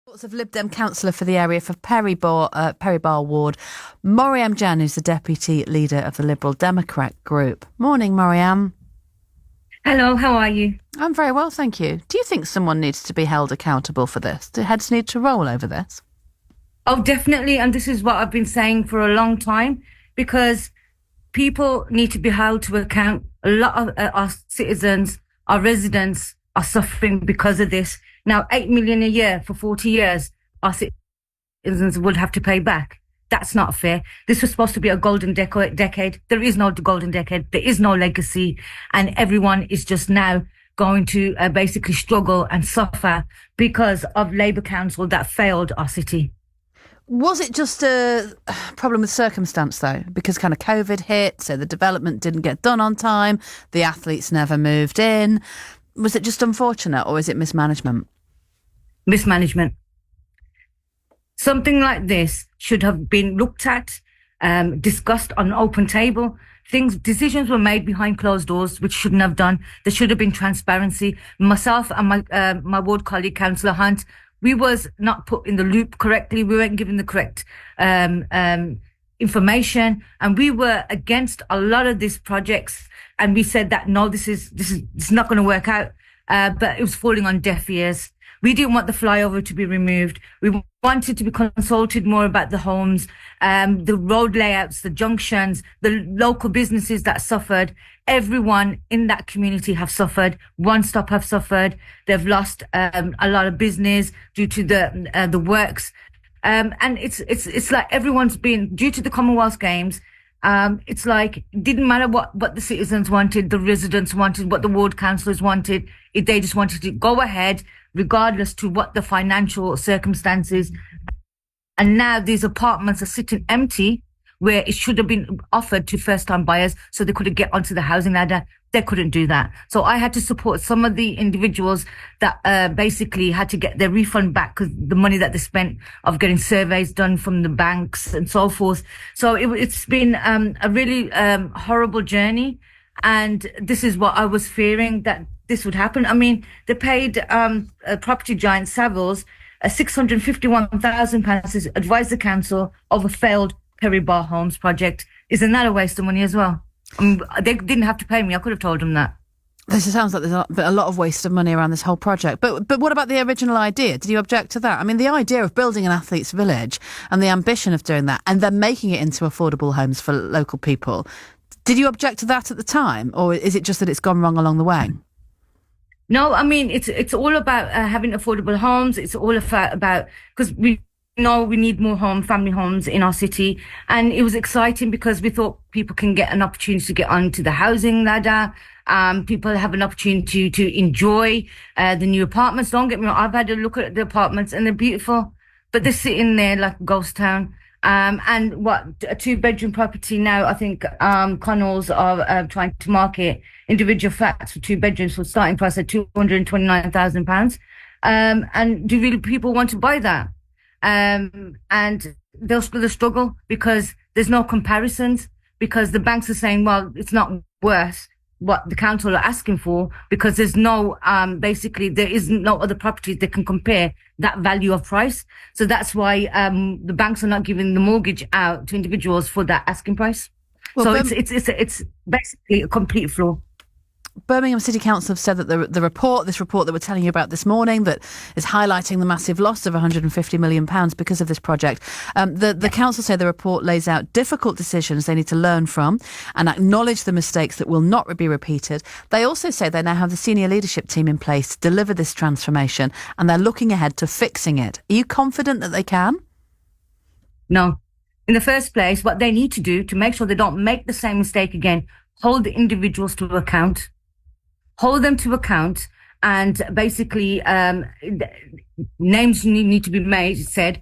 Lots of Lib Dem councillor for the area for Perrybar Ward, Morriam Jan, who's the deputy leader of the Liberal Democrat group. Morning, Morriam. Hello, how are you? I'm very well, thank you. Do you think someone needs to be held accountable for this? Do heads need to roll over this? Oh, definitely. And this is what I've been saying for a long time, because people need to be held to account. A lot of our citizens, our residents are suffering because of this. Now, 8 million a year for 40 years, our citizens would have to pay back. That's not fair. This was supposed to be a golden decade. There is no golden decade. There is no legacy. And everyone is just now going to basically struggle and suffer because of Labour Council that failed our city. Was it just a problem with circumstance, though? Because kind of COVID hit, so the development didn't get done on time, the athletes never moved in. Was it just unfortunate, or is it mismanagement? Mismanagement. Something like this should have been looked at, discussed on an open table. Decisions were made behind closed doors, which shouldn't have done. There should have been transparency. Myself and my ward colleague, Councillor Hunt, we was not put in the loop correctly. We weren't given the correct information, and we were against a lot of these projects. And we said that no, this is not going to work out. But it was falling on deaf ears. We didn't want the flyover to be removed. We wanted to be consulted more about the homes, the road layouts, the junctions, the local businesses that suffered. Everyone in that community have suffered. One Stop have suffered. They've lost a lot of business due to the works. And it's like everyone's been, due to the Commonwealth Games, it's like it didn't matter what the citizens wanted, the residents wanted, what the ward councillors wanted. They just wanted to go ahead, regardless to what the financial circumstances. And now these apartments are sitting empty, where it should have been offered to first-time buyers so they could get onto the housing ladder. They couldn't do that. So I had to support some of the individuals that basically had to get their refund back because the money that they spent of getting surveys done from the banks and so forth. So it's been a really horrible journey. And this is what I was fearing, that this would happen. I mean, they paid property giant Savills £651,000 to advise the council of a failed Perrybar Homes project. Isn't that a waste of money as well? I mean, they didn't have to pay me. I could have told them that. This sounds like there's a lot of waste of money around this whole project. But what about the original idea? Did you object to that? I mean, the idea of building an athletes' village and the ambition of doing that and then making it into affordable homes for local people, did you object to that at the time? Or is it just that it's gone wrong along the way? No, I mean, it's all about having affordable homes. It's all about because we know we need more family homes in our city. And it was exciting because we thought people can get an opportunity to get onto the housing ladder. People have an opportunity to enjoy the new apartments. Don't get me wrong, I've had a look at the apartments and they're beautiful, but they're sitting there like a ghost town. And a 2-bedroom property now, I think Connells are trying to market individual flats for 2 bedrooms for starting price at £229,000. And do really people want to buy that? And they'll struggle because there's no comparisons, because the banks are saying, well, it's not worth what the council are asking for, because there's no, basically there is no other properties that can compare that value of price. So that's why the banks are not giving the mortgage out to individuals for that asking price. Well, so it's basically a complete flaw. Birmingham City Council have said that this report that we're telling you about this morning, that is highlighting the massive loss of £150 million because of this project. The council say the report lays out difficult decisions they need to learn from and acknowledge the mistakes that will not be repeated. They also say they now have the senior leadership team in place to deliver this transformation, and they're looking ahead to fixing it. Are you confident that they can? No. In the first place, what they need to do to make sure they don't make the same mistake again, hold the individuals to account. Hold them to account, and basically names need to be said.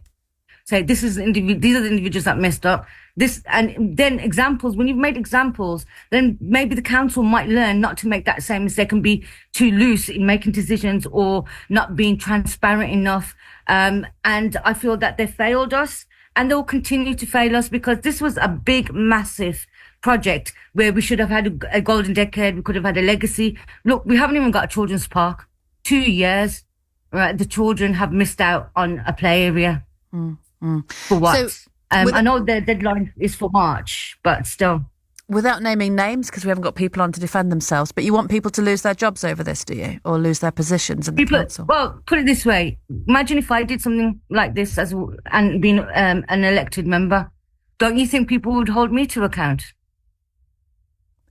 Say this is these are the individuals that messed up. This, and then examples. When you've made examples, then maybe the council might learn not to make that same mistake and be too loose in making decisions or not being transparent enough. And I feel that they failed us, and they will continue to fail us, because this was a big, massive project where we should have had a golden decade. We could have had a legacy. Look, we haven't even got a children's park. 2 years. right, the children have missed out on a play area. For what? So, I know the deadline is for March, but still. Without naming names, because we haven't got people on to defend themselves, but you want people to lose their jobs over this, do you? Or lose their positions in the council? Well, put it this way. Imagine if I did something like this and being an elected member. Don't you think people would hold me to account?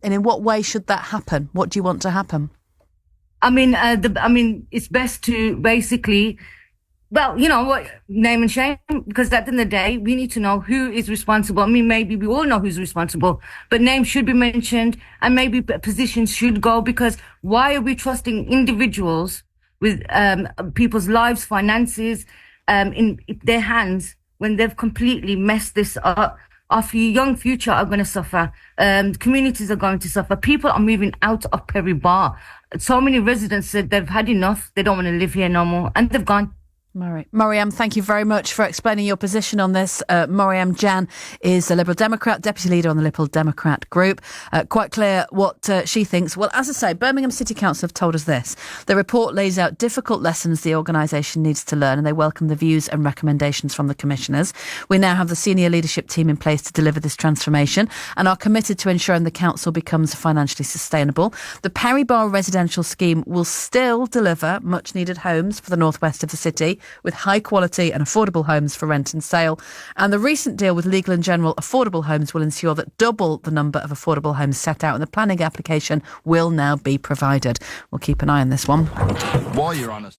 And in what way should that happen? What do you want to happen? I mean, it's best to basically, well, you know what, name and shame, because at the end of the day, we need to know who is responsible. I mean, maybe we all know who's responsible, but names should be mentioned and maybe positions should go, because why are we trusting individuals with people's lives, finances in their hands when they've completely messed this up? Our young future are going to suffer. Communities are going to suffer. People are moving out of Perry Bar. So many residents said they've had enough. They don't want to live here no more. And they've gone. Morriam, thank you very much for explaining your position on this. Morriam Jan is a Liberal Democrat, Deputy Leader on the Liberal Democrat group. Quite clear what she thinks. Well, as I say, Birmingham City Council have told us this. The report lays out difficult lessons the organisation needs to learn, and they welcome the views and recommendations from the commissioners. We now have the senior leadership team in place to deliver this transformation and are committed to ensuring the council becomes financially sustainable. The Perry Bar residential scheme will still deliver much needed homes for the northwest of the city, with high quality and affordable homes for rent and sale. And the recent deal with Legal & General Affordable Homes will ensure that double the number of affordable homes set out in the planning application will now be provided. We'll keep an eye on this one. While you're on us.